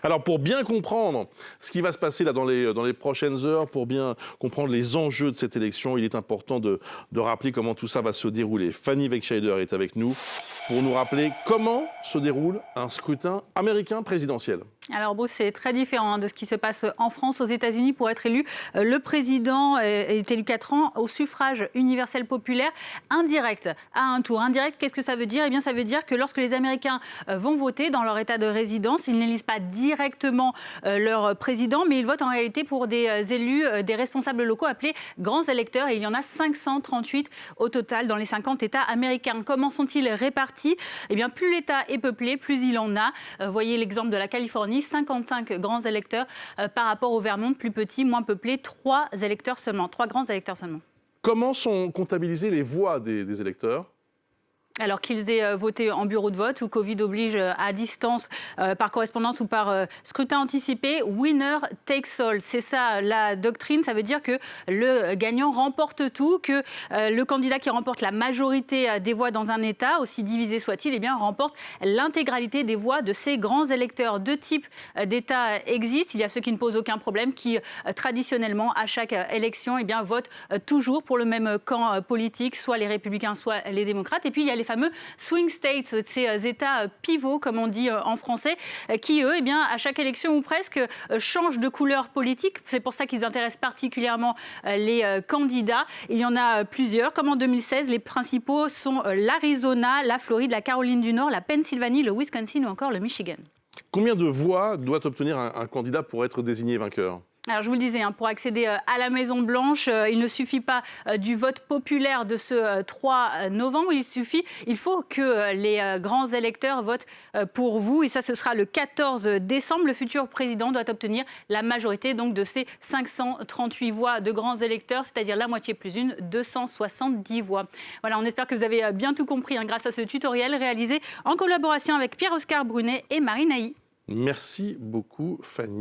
Alors pour bien comprendre ce qui va se passer là dans les prochaines heures, pour bien comprendre les enjeux de cette élection, il est important de rappeler comment tout ça va se dérouler. Fanny Wegscheider est avec nous pour nous rappeler comment se déroule un scrutin américain présidentiel. Alors Bruce, c'est très différent de ce qui se passe en France. Aux États-Unis, pour être élu, le président est élu 4 ans au suffrage universel populaire indirect, à un tour. Indirect, qu'est-ce que ça veut dire? Eh bien, ça veut dire que lorsque les Américains vont voter dans leur état de résidence, ils n'élisent pas directement leur président, mais ils votent en réalité pour des élus, des responsables locaux appelés grands électeurs. Et il y en a 538 au total dans les 50 États américains. Comment sont-ils répartis? Eh bien, plus l'État est peuplé, plus il en a. Voyez l'exemple de la Californie. 55 grands électeurs par rapport au Vermont, plus petit, moins peuplé, 3 grands électeurs seulement. Comment sont comptabilisées les voix des électeurs ? Alors qu'ils aient voté en bureau de vote ou Covid oblige à distance, par correspondance ou par scrutin anticipé, winner takes all. C'est ça la doctrine, ça veut dire que le gagnant remporte tout, que le candidat qui remporte la majorité des voix dans un État, aussi divisé soit-il, eh bien, remporte l'intégralité des voix de ces grands électeurs. 2 types d'États existent. Il y a ceux qui ne posent aucun problème, qui traditionnellement, à chaque élection, eh bien, votent toujours pour le même camp politique, soit les républicains, soit les démocrates. Et puis il y a les fameux swing states, ces États pivots, comme on dit en français, qui, eux, eh bien, à chaque élection ou presque, changent de couleur politique. C'est pour ça qu'ils intéressent particulièrement les candidats. Il y en a plusieurs. Comme en 2016, les principaux sont l'Arizona, la Floride, la Caroline du Nord, la Pennsylvanie, le Wisconsin ou encore le Michigan. Combien de voix doit obtenir un candidat pour être désigné vainqueur ? Alors je vous le disais, pour accéder à la Maison-Blanche, il ne suffit pas du vote populaire de ce 3 novembre. Il faut que les grands électeurs votent pour vous. Et ça, ce sera le 14 décembre. Le futur président doit obtenir la majorité donc, de ces 538 voix de grands électeurs, c'est-à-dire la moitié plus une, 270 voix. Voilà, on espère que vous avez bien tout compris grâce à ce tutoriel réalisé en collaboration avec Pierre-Oscar Brunet et Marie Naï. Merci beaucoup, Fanny.